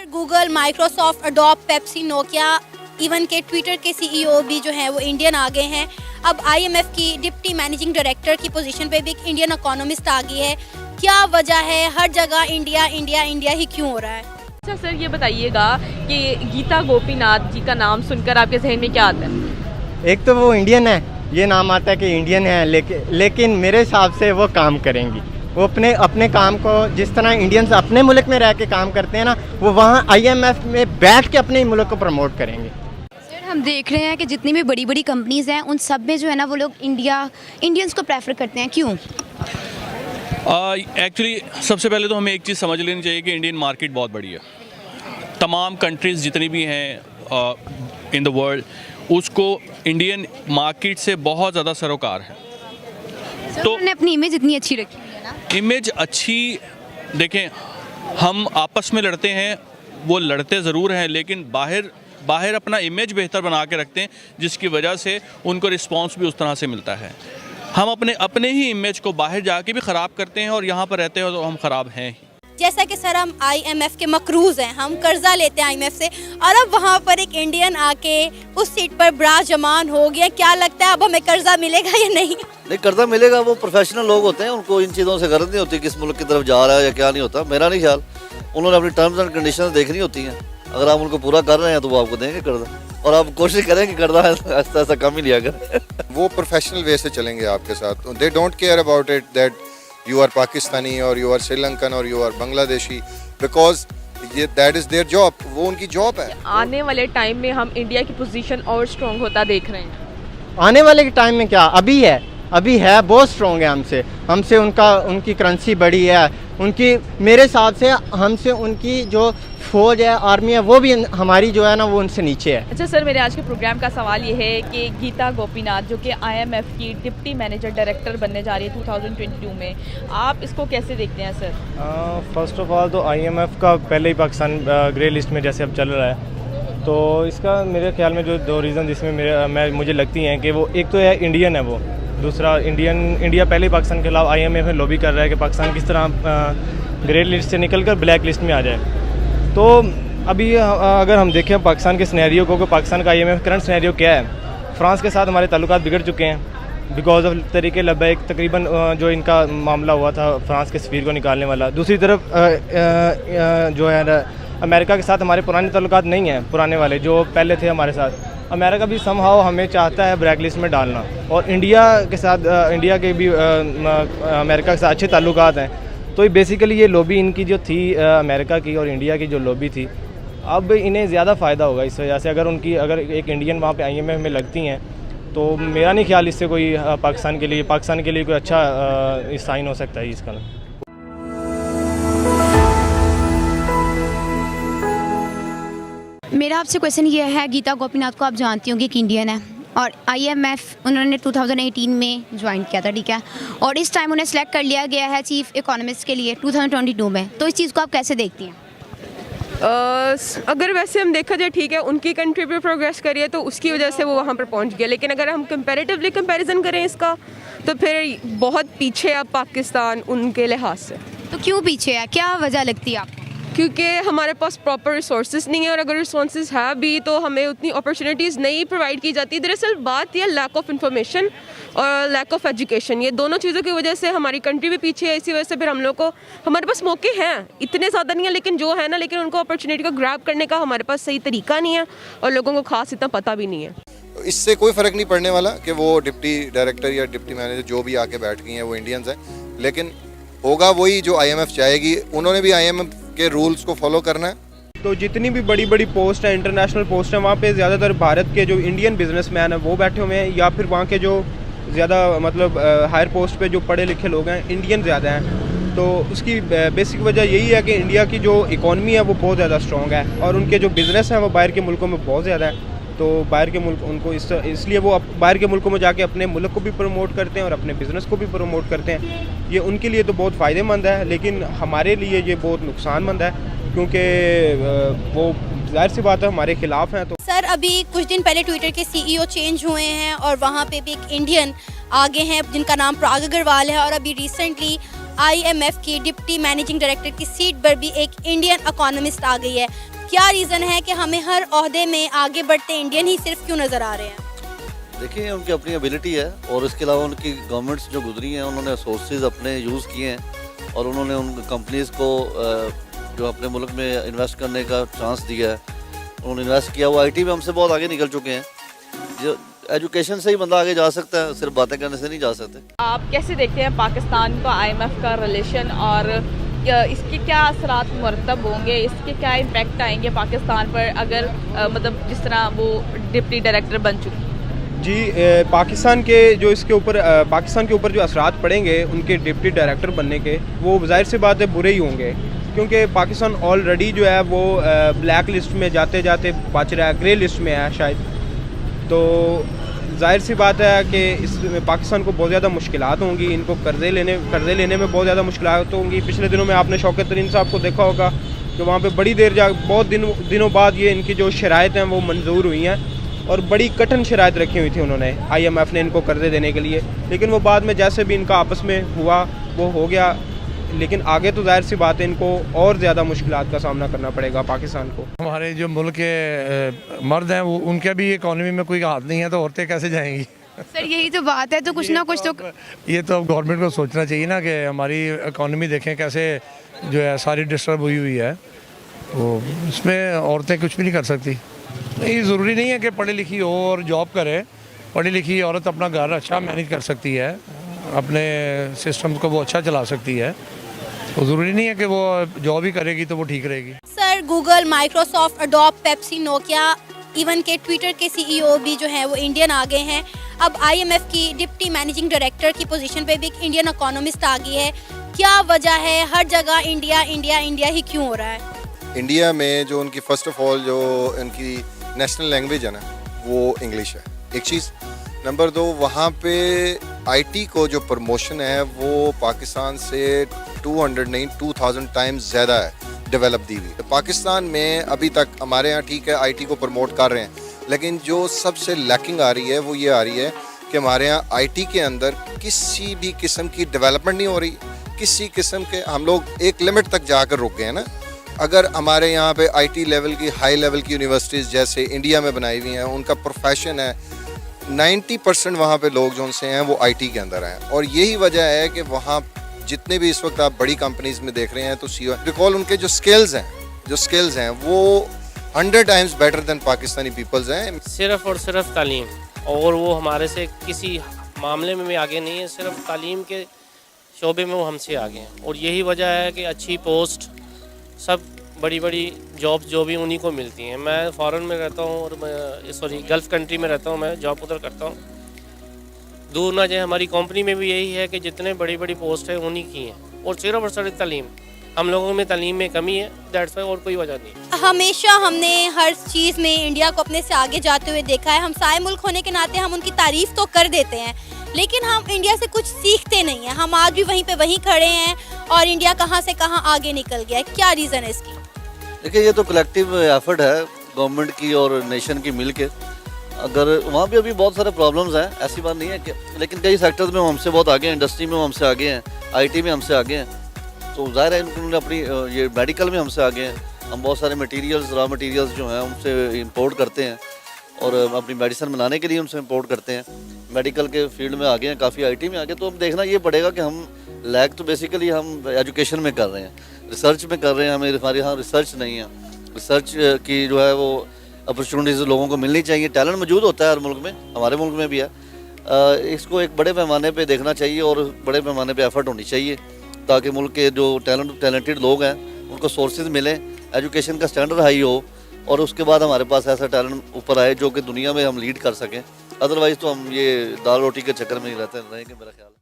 Google, Microsoft, Adobe, Pepsi, Nokia, even के Twitter के CEO भी जो हैं वो इंडियन आ गए हैं। अब आईएमएफ की डिप्टी मैनेजिंग डायरेक्टर की पोजीशन पे भी एक इंडियन इकोनॉमिस्ट आ गई है। क्या वजह है, हर जगह इंडिया इंडिया इंडिया ही क्यों हो रहा है? अच्छा सर, ये बताइएगा कि गीता गोपीनाथ जी का नाम सुनकर आपके जहन में क्या आता है? एक तो वो इंडियन है, ये नाम आता है कि इंडियन है, लेकिन मेरे हिसाब से वो काम करेंगी। वो अपने काम को जिस तरह इंडियंस अपने मुल्क में रह के काम करते हैं ना, वो वहाँ आईएमएफ में बैठ के अपने मुल्क को प्रमोट करेंगे। सर, हम देख रहे हैं कि जितनी भी बड़ी बड़ी कंपनीज़ हैं उन सब में जो है ना वो लोग इंडियंस को प्रेफर करते हैं, क्यों? एक्चुअली सबसे पहले तो हमें एक चीज़ समझ लेनी चाहिए कि इंडियन मार्केट बहुत बड़ी है। तमाम कंट्रीज़ जितनी भी हैं इन द वर्ल्ड, उसको इंडियन मार्केट से बहुत ज़्यादा सरोकार है। तो उन्होंने अपनी इमेज इतनी अच्छी रखी है ना। इमेज अच्छी, देखें हम आपस में लड़ते हैं, वो लड़ते ज़रूर हैं, लेकिन बाहर अपना इमेज बेहतर बना के रखते हैं, जिसकी वजह से उनको रिस्पांस भी उस तरह से मिलता है। हम अपने ही इमेज को बाहर जाके भी ख़राब करते हैं और यहाँ पर रहते हैं तो हम ख़राब हैं ही। जैसा कि सर हम आईएमएफ के मकरूज हैं, हम कर्जा लेते हैं आईएमएफ से, और अब वहाँ पर एक इंडियन आके उस सीट पर ब्राजमान हो गया। क्या लगता है अब हमें कर्जा मिलेगा या नहीं? नहीं, कर्जा मिलेगा। वो प्रोफेशनल लोग होते हैं, उनको इन चीज़ों से गरज नहीं होती किस मुल्क की तरफ जा रहा है या क्या नहीं होता। मेरा नहीं ख्याल, उन्होंने अपनी टर्म्स एंड कंडीशन देखनी होती हैं। अगर आप उनको पूरा कर रहे हैं तो वो आपको देंगे कर्जा, और आप कोशिश करें कि कर्जा ऐसा कम ही लिया करें। वो प्रोफेशनल वे से चलेंगे आपके साथ। They don't care about it that you are Pakistani or you are Sri Lankan or you are Bangladeshi, because that is their job, वो उनकी जॉब है। आने वाले टाइम में हम इंडिया की पोजीशन और स्ट्रॉन्ग होता देख रहे हैं। आने वाले के टाइम में क्या, अभी है बहुत स्ट्रॉन्ग है हमसे उनकी करेंसी बड़ी है, उनकी मेरे हिसाब से हमसे उनकी जो फौज है, आर्मी है, वो भी हमारी जो है ना वो उनसे नीचे है। अच्छा सर, मेरे आज के प्रोग्राम का सवाल ये है कि गीता गोपीनाथ जो कि आईएमएफ की डिप्टी मैनेजर डायरेक्टर बनने जा रही है 2022 में, आप इसको कैसे देखते हैं सर? फर्स्ट ऑफ ऑल तो आईएमएफ का पहले ही पाकिस्तान ग्रे लिस्ट में जैसे अब चल रहा है, तो इसका मेरे ख्याल में जो दो रीज़न जिसमें मुझे लगती हैं कि वो एक तो है इंडियन है वो, दूसरा इंडिया पहले ही पाकिस्तान के खिलाफ आईएमएफ में लॉबी कर रहा है कि पाकिस्तान किस तरह ग्रे लिस्ट से निकल कर ब्लैक लिस्ट में आ जाए। तो अभी अगर हम देखें पाकिस्तान के सिनेरियो को कि पाकिस्तान का आईएमएफ करंट सिनेरियो क्या है, फ्रांस के साथ हमारे ताल्लुकात बिगड़ चुके हैं बिकॉज ऑफ तरीके लब्बैक तकरीबन जो इनका मामला हुआ था फ्रांस के सफ़ीर को निकालने वाला। दूसरी तरफ जो है अमेरिका के साथ हमारे पुराने ताल्लुकात नहीं हैं, पुराने वाले जो पहले थे हमारे साथ। अमेरिका भी समहाउ हमें चाहता है ब्लैक लिस्ट में डालना, और इंडिया के साथ इंडिया के भी अमेरिका के साथ अच्छे ताल्लुकात हैं। तो बेसिकली ये लॉबी इनकी जो थी अमेरिका की और इंडिया की जो लॉबी थी, अब इन्हें ज़्यादा फ़ायदा होगा इस वजह से। अगर एक इंडियन वहाँ पे आईएमएफ में लगती हैं तो मेरा नहीं ख्याल इससे कोई पाकिस्तान के लिए कोई अच्छा साइन हो सकता है इसका। मेरा आपसे क्वेश्चन ये है, गीता गोपीनाथ को आप जानती होंगी कि इंडियन है और आईएमएफ उन्होंने 2018 में ज्वाइन किया था, ठीक है, और इस टाइम उन्हें सेलेक्ट कर लिया गया है चीफ इकोनॉमिस्ट के लिए 2022 में। तो इस चीज़ को आप कैसे देखती हैं? अगर वैसे हम देखा जाए, ठीक है, उनकी कंट्री पे प्रोग्रेस करी है तो उसकी वजह से वो वहाँ पर पहुँच गया, लेकिन अगर हम कंपैरेटिवली कंपैरिजन करें इसका तो फिर बहुत पीछे है पाकिस्तान उनके लिहाज से। तो क्यों पीछे है, क्या वजह लगती है आपको? क्योंकि हमारे पास प्रॉपर रिसोर्सेज नहीं है, और अगर रिसोर्सेज है भी तो हमें उतनी अपॉर्चुनिटीज़ नहीं प्रोवाइड की जाती। दरअसल बात यह लैक ऑफ इन्फॉर्मेशन और लैक ऑफ एजुकेशन, ये दोनों चीज़ों की वजह से हमारी कंट्री भी पीछे है। इसी वजह से फिर हम लोग को, हमारे पास मौके हैं, इतने ज़्यादा नहीं है, लेकिन जो है ना, लेकिन उनको अपॉर्चुनिटी को ग्रैब करने का हमारे पास सही तरीका नहीं है और लोगों को खास इतना पता भी नहीं है। इससे कोई फ़र्क नहीं पड़ने वाला कि वो डिप्टी डायरेक्टर या डिप्टी मैनेजर जो भी आके बैठ गई हैं वो इंडियंस हैं, लेकिन होगा वही जो आईएमएफ चाहेगी। उन्होंने भी आईएमएफ के रूल्स को फॉलो करना है। तो जितनी भी बड़ी बड़ी पोस्ट है, इंटरनेशनल पोस्ट है, वहाँ पे ज़्यादातर भारत के जो इंडियन बिजनेसमैन हैं वो बैठे हुए हैं, या फिर वहाँ के जो ज़्यादा मतलब हायर पोस्ट पे जो पढ़े लिखे लोग हैं इंडियन ज़्यादा हैं। तो उसकी बेसिक वजह यही है कि इंडिया की जो इकॉनमी है वो बहुत ज़्यादा स्ट्रॉन्ग है, और उनके जो बिज़नेस हैं वो बाहर के मुल्कों में बहुत ज़्यादा है। तो बाहर के मुल्क उनको इसलिए वो बाहर के मुल्कों में जाके अपने मुल्क को भी प्रमोट करते हैं और अपने बिज़नेस को भी प्रमोट करते हैं। ये उनके लिए तो बहुत फ़ायदेमंद है, लेकिन हमारे लिए ये बहुत नुकसानमंद है, क्योंकि वो जाहिर सी बात है हमारे खिलाफ हैं। तो सर अभी कुछ दिन पहले ट्विटर के सीईओ चेंज हुए हैं और वहाँ पे भी एक इंडियन आगे हैं जिनका नाम पराग अग्रवाल है, और अभी रिसेंटली आईएमएफ की डिप्टी मैनेजिंग डायरेक्टर की सीट पर भी एक इंडियन इकोनॉमिस्ट आ गई है। کیا ریزن ہے کہ ہمیں ہر عہدے میں آگے بڑھتے انڈین ہی صرف کیوں نظر آ رہے ہیں؟ دیکھیں ان کی اپنی ایبلٹی ہے، اور اس کے علاوہ ان کی گورنمنٹس جو گزری ہیں انہوں نے سورسز اپنے یوز کیے ہیں، اور انہوں نے ان کمپنیز کو جو اپنے ملک میں انویسٹ کرنے کا چانس دیا ہے، انہوں نے انویسٹ کیا. وہ آئی ٹی میں ہم سے بہت آگے نکل چکے ہیں. جو ایجوکیشن سے ہی بندہ آگے جا سکتا ہے، صرف باتیں کرنے سے نہیں جا سکتے. آپ کیسے دیکھتے ہیں پاکستان کا آئی ایم ایف کا ریلیشن، اور اس کے کیا اثرات مرتب ہوں گے، اس کے کیا امپیکٹ آئیں گے پاکستان پر اگر مطلب جس طرح وہ ڈپٹی ڈائریکٹر بن چکی؟ جی پاکستان کے جو اس کے اوپر پاکستان کے اوپر جو اثرات پڑیں گے ان کے ڈپٹی ڈائریکٹر بننے کے، وہ ظاہر سی بات ہے برے ہی ہوں گے، کیونکہ پاکستان آلریڈی جو ہے وہ بلیک لسٹ میں جاتے جاتے بچ رہا ہے، گرے لسٹ میں ہے شاید. تو ظاہر سی بات ہے کہ اس میں پاکستان کو بہت زیادہ مشکلات ہوں گی، ان کو قرضے لینے میں بہت زیادہ مشکلات ہوں گی. پچھلے دنوں میں آپ نے شوکت ترین صاحب کو دیکھا ہوگا کہ وہاں پہ بڑی دیر بہت دنوں بعد یہ ان کی جو شرائط ہیں وہ منظور ہوئی ہیں، اور بڑی کٹن شرائط رکھی ہوئی تھی انہوں نے، آئی ایم ایف نے ان کو قرضے دینے کے لیے. لیکن وہ بعد میں جیسے بھی ان کا آپس میں ہوا وہ ہو گیا. لیکن آگے تو ظاہر سی بات ہے ان کو اور زیادہ مشکلات کا سامنا کرنا پڑے گا پاکستان کو. ہمارے جو ملک کے مرد ہیں وہ ان کے بھی اکانومی میں کوئی ہاتھ نہیں ہے، تو عورتیں کیسے جائیں گی؟ سر یہی تو بات ہے، تو کچھ نہ کچھ تو یہ تو اب گورنمنٹ کو سوچنا چاہیے نا کہ ہماری اکانومی دیکھیں کیسے جو ہے ساری ڈسٹرب ہوئی ہے. وہ اس میں عورتیں کچھ بھی نہیں کر سکتی. نہیں، ضروری نہیں ہے کہ پڑھی لکھی ہو اور جاب کرے. پڑھی لکھی عورت اپنا گھر اچھا مینیج کر سکتی ہے، اپنے سسٹم کو وہ اچھا چلا سکتی ہے. تو ضروری نہیں ہے کہ وہ جاب ہی کرے گی تو وہ ٹھیک رہے گی. Sir Google, Microsoft, Adobe, Pepsi, Nokia, even کہ ٹویٹر کے سی ای او بھی جو ہیں وہ انڈین آ گئے ہیں. اب آئی ایم ایف کی ڈپٹی مینیجنگ ڈائریکٹر کی پوزیشن پہ بھی ایک انڈین اکانومسٹ آ گئی ہے. کیا وجہ ہے ہر جگہ انڈیا انڈیا انڈیا ہی کیوں ہو رہا ہے؟ انڈیا میں جو ان کی فرسٹ آف آل جو ان کی نیشنل لینگویج ہے نا وہ انگلش ہے، ایک چیز. نمبر 2، وہاں پہ آئی ٹی کو جو پروموشن ہے وہ پاکستان سے 2000 ٹائمز زیادہ ہے ڈیولپ دی ہوئی. پاکستان میں ابھی تک ہمارے ہاں ٹھیک ہے آئی ٹی کو پروموٹ کر رہے ہیں، لیکن جو سب سے لیکنگ آ رہی ہے وہ یہ آ رہی ہے کہ ہمارے ہاں آئی ٹی کے اندر کسی بھی قسم کی ڈیولپمنٹ نہیں ہو رہی. کسی قسم کے ہم لوگ ایک لمٹ تک جا کر رک گئے ہیں نا. اگر ہمارے یہاں پہ آئی ٹی لیول کی ہائی لیول کی یونیورسٹیز جیسے انڈیا میں بنائی ہوئی ہیں، ان کا پروفیشن ہے 90% وہاں پہ لوگ جو ان سے ہیں وہ آئی ٹی کے اندر ہیں. اور یہی وجہ ہے کہ وہاں جتنے بھی اس وقت آپ بڑی کمپنیز میں دیکھ رہے ہیں تو ریکال ان کے جو سکلز ہیں وہ 100 times better than Pakistani peoples ہیں. صرف اور صرف تعلیم، اور وہ ہمارے سے کسی معاملے میں بھی آگے نہیں ہے، صرف تعلیم کے شعبے میں وہ ہم سے آگے ہیں. اور یہی وجہ ہے کہ اچھی پوسٹ، سب بڑی بڑی جابس جو بھی انہی کو ملتی ہیں. میں فارن میں رہتا ہوں، اور میں گلف کنٹری میں رہتا ہوں، میں جاب ادھر کرتا ہوں. دور نہ جائے، ہماری کمپنی میں بھی یہی ہے کہ جتنے بڑی بڑی پوسٹ ہیں انہی کی ہیں، اور صرف اور صرف تعلیم. ہم لوگوں میں تعلیم میں کمی ہے، دیٹس وائی، اور کوئی وجہ نہیں. ہمیشہ ہم نے ہر چیز میں انڈیا کو اپنے سے آگے جاتے ہوئے دیکھا ہے. ہمسائے ملک ہونے کے ناطے ہم ان کی تعریف تو کر دیتے ہیں، لیکن ہم انڈیا سے کچھ سیکھتے نہیں ہیں. ہم آج بھی وہیں پہ وہیں کھڑے ہیں، اور انڈیا کہاں سے کہاں آگے نکل گیا ہے. کیا ریزن ہے اس کی؟ دیکھیں یہ تو کلیکٹیو ایفرٹ ہے گورنمنٹ کی اور نیشن کی مل کے. اگر وہاں بھی ابھی بہت سارے پرابلمز ہیں، ایسی بات نہیں ہے کہ، لیکن کئی سیکٹرز میں ہم سے بہت آگے ہیں. انڈسٹری میں ہم سے آگے ہیں، آئی ٹی میں ہم سے آگے ہیں. تو ظاہر ہے انہوں نے اپنی یہ میڈیکل میں ہم سے آگے ہیں. ہم بہت سارے مٹیریلز، را مٹیریلز جو ہیں ان سے امپورٹ کرتے ہیں، اور اپنی میڈیسن بنانے کے لیے ان سے امپورٹ کرتے ہیں. میڈیکل کے فیلڈ میں آگے ہیں، کافی آئی ٹی میں آگے. تو اب دیکھنا یہ پڑے گا کہ ہم لیک تو بیسیکلی ہم ایجوکیشن میں کر رہے ہیں، ریسرچ میں کر رہے ہیں. ہمارے یہاں ریسرچ نہیں ہے. ریسرچ کی جو ہے وہ اپرچونیٹیز لوگوں کو ملنی چاہیے. ٹیلنٹ موجود ہوتا ہے ہر ملک میں، ہمارے ملک میں بھی ہے. اس کو ایک بڑے پیمانے پہ دیکھنا چاہیے، اور بڑے پیمانے پہ ایفرٹ ہونی چاہیے، تاکہ ملک کے جو ٹیلنٹڈ لوگ ہیں ان کو سورسز ملیں، ایجوکیشن کا سٹینڈرڈ ہائی ہو، اور اس کے بعد ہمارے پاس ایسا ٹیلنٹ اوپر آئے جو کہ دنیا میں ہم لیڈ کر سکیں. ادروائز تو ہم یہ دال روٹی کے چکر میں ہی رہیں گے میرا خیال ہے.